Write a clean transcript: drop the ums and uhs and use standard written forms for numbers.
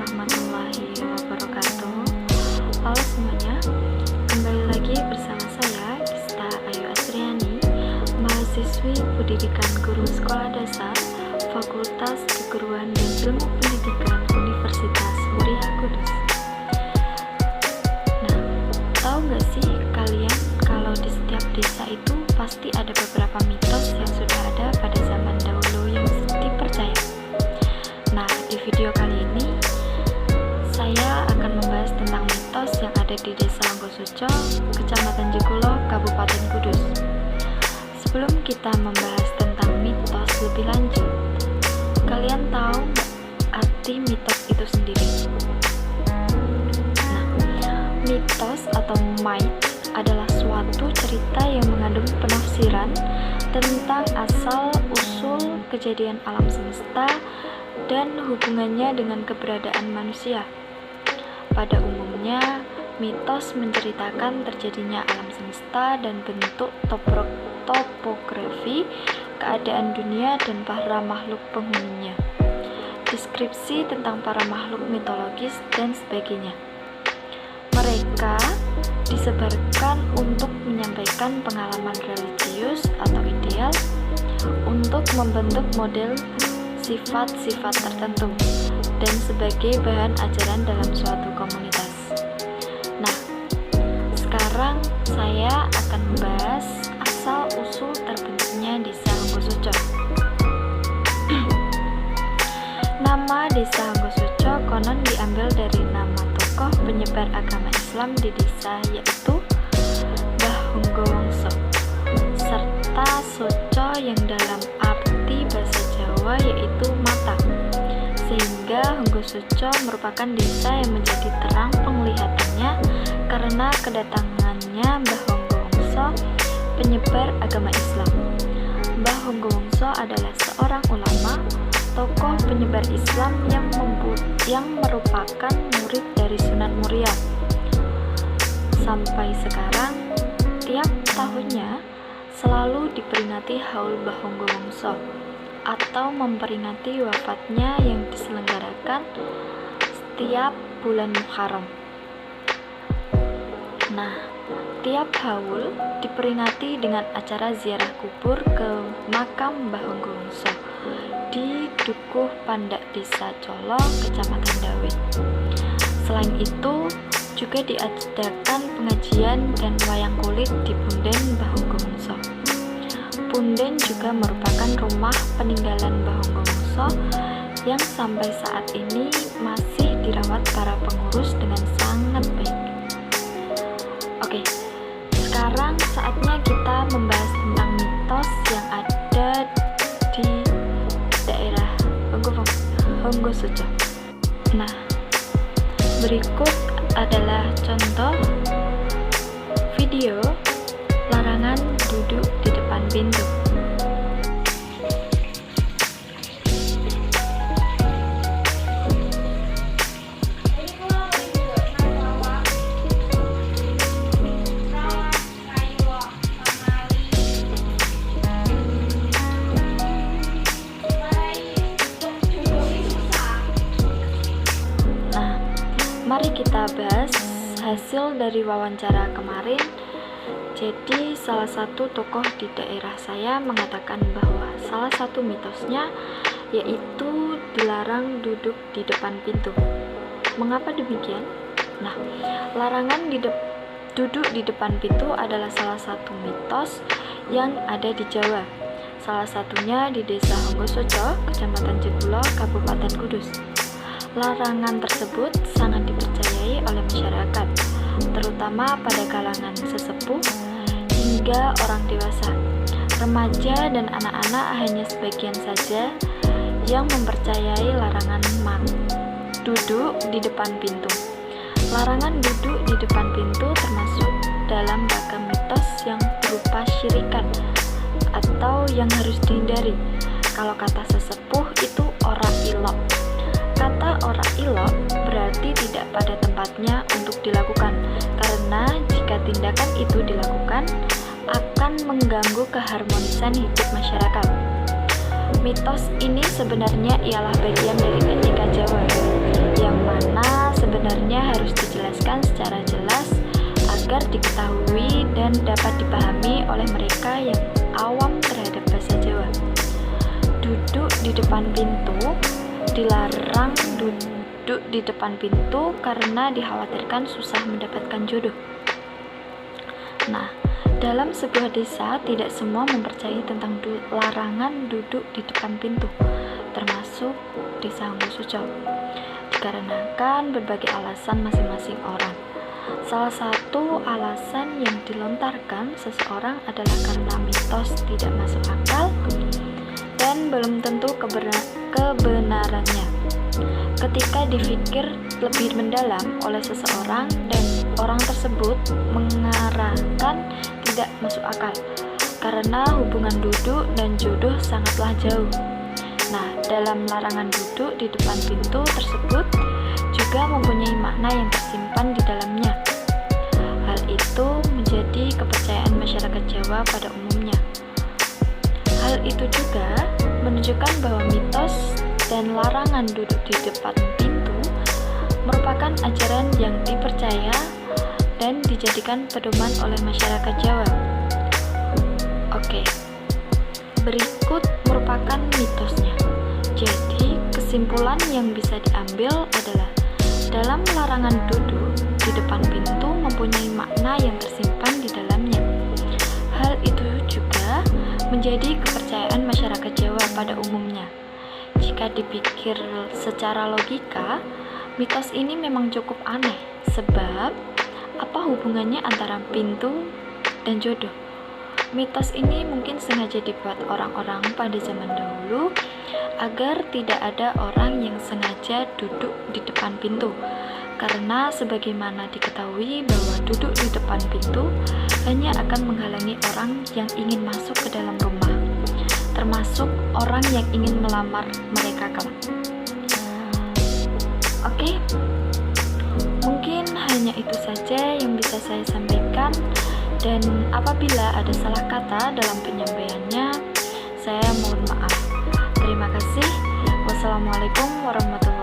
warahmatullahi wabarakatuh. Halo semuanya, kembali lagi bersama saya Gista Ayu Asriani, mahasiswi Pendidikan Guru Sekolah Dasar Fakultas Keguruan dan Ilmu Pendidikan Universitas Muria Kudus. Nah, tahu nggak sih kalian kalau di setiap desa itu pasti ada beberapa mitos yang sudah ada pada zaman dahulu yang dipercaya. Nah, di video kali ini saya akan membahas tentang mitos yang ada di Desa Longgosuco, Kecamatan Jekulo, Kabupaten Kudus. Sebelum kita membahas tentang mitos lebih lanjut, kalian tahu nggak arti mitos itu sendiri? Nah, mitos atau myth adalah suatu cerita yang mengandung penafsiran tentang asal-usul kejadian alam semesta dan hubungannya dengan keberadaan manusia. Pada umumnya, mitos menceritakan terjadinya alam semesta dan bentuk topografi, keadaan dunia dan para makhluk penghuninya, deskripsi tentang para makhluk mitologis dan sebagainya. Mereka disebarkan untuk menyampaikan pengalaman religius atau ideal untuk membentuk model sifat-sifat tertentu dan sebagai bahan ajaran dalam suatu komunitas. Nah, sekarang saya akan membahas asal-usul terbentuknya Desa Longgosuco. Nama Desa Longgosuco konon diambil dari nama tokoh penyebar agama Islam di desa, yaitu Mbah Honggowongso, serta Soco yang dalam arti bahasa Jawa yaitu mata, sehingga Longgosuco merupakan desa yang menjadi terang penglihatannya karena kedatangannya Mbah Honggowongso, penyebar agama Islam. Mbah Honggowongso adalah seorang ulama, tokoh penyebar Islam yang merupakan murid dari Sunan Muria. Sampai sekarang, tiap tahunnya selalu diperingati Haul Mbah Honggowongso atau memperingati wafatnya yang diselenggarakan setiap bulan Muharram. Nah, tiap haul diperingati dengan acara ziarah kubur ke makam Mbah Honggowongso di Dukuh Pandak Desa Colo, Kecamatan Dawe. Selain itu, juga diadakan pengajian dan wayang kulit di Punden Mbah Honggowongso. Punden juga merupakan rumah peninggalan Mbah Honggowongso yang sampai saat ini masih dirawat para pengurus dengan sangat baik. Oke, sekarang saatnya kita membahas tentang mitos yang ada di daerah Longgosuco. Nah, berikut adalah contoh video larangan duduk di depan pintu. Mari kita bahas hasil dari wawancara kemarin. Jadi salah satu tokoh di daerah saya mengatakan bahwa salah satu mitosnya yaitu dilarang duduk di depan pintu. Mengapa demikian? Nah, larangan duduk di depan pintu adalah salah satu mitos yang ada di Jawa. Salah satunya di Desa Longgosuco, Kecamatan Jekulo, Kabupaten Kudus. Larangan tersebut sangat dipercayai oleh masyarakat, terutama pada kalangan sesepuh hingga orang dewasa. Remaja dan anak-anak hanya sebagian saja yang mempercayai larangan duduk di depan pintu. Larangan duduk di depan pintu termasuk dalam ragam mitos yang berupa syirikan atau yang harus dihindari. Kalau kata sesepuh itu ora ilok. Kata ora ilok berarti tidak pada tempatnya untuk dilakukan, karena jika tindakan itu dilakukan akan mengganggu keharmonisan hidup masyarakat. Mitos ini sebenarnya ialah bagian dari etika Jawa, yang mana sebenarnya harus dijelaskan secara jelas agar diketahui dan dapat dipahami oleh mereka yang awam terhadap bahasa Jawa. Duduk di depan pintu, dilarang duduk di depan pintu karena dikhawatirkan susah mendapatkan jodoh. Nah, dalam sebuah desa tidak semua mempercayai tentang larangan duduk di depan pintu, termasuk desa Honggosucho, dikarenakan berbagai alasan masing-masing orang. Salah satu alasan yang dilontarkan seseorang adalah karena mitos tidak masuk akal dan belum tentu kebenarannya. Ketika dipikir lebih mendalam oleh seseorang dan orang tersebut mengarahkan tidak masuk akal karena hubungan duduk dan jodoh sangatlah jauh. Nah, dalam larangan duduk di depan pintu tersebut juga mempunyai makna yang tersimpan di dalamnya. Hal itu menjadi kepercayaan masyarakat Jawa pada umumnya. Hal itu juga menunjukkan bahwa mitos dan larangan duduk di depan pintu merupakan ajaran yang dipercaya dan dijadikan pedoman oleh masyarakat Jawa. Oke, berikut merupakan mitosnya. Jadi, kesimpulan yang bisa diambil adalah dalam larangan duduk di depan pintu mempunyai makna yang tersimpan di dalamnya. Hal itu juga menjadi kepercayaan masyarakat Jawa pada umumnya. Jika dipikir secara logika, mitos ini memang cukup aneh, sebab apa hubungannya antara pintu dan jodoh? Mitos ini mungkin sengaja dibuat orang-orang pada zaman dahulu agar tidak ada orang yang sengaja duduk di depan pintu, karena sebagaimana diketahui bahwa duduk di depan pintu hanya akan menghalangi orang yang ingin masuk ke dalam rumah, termasuk orang yang ingin melamar mereka kelak. Oke, mungkin hanya itu saja yang bisa saya sampaikan, dan apabila ada salah kata dalam penyampaiannya, saya mohon maaf. Terima kasih. Wassalamualaikum warahmatullahi wabarakatuh.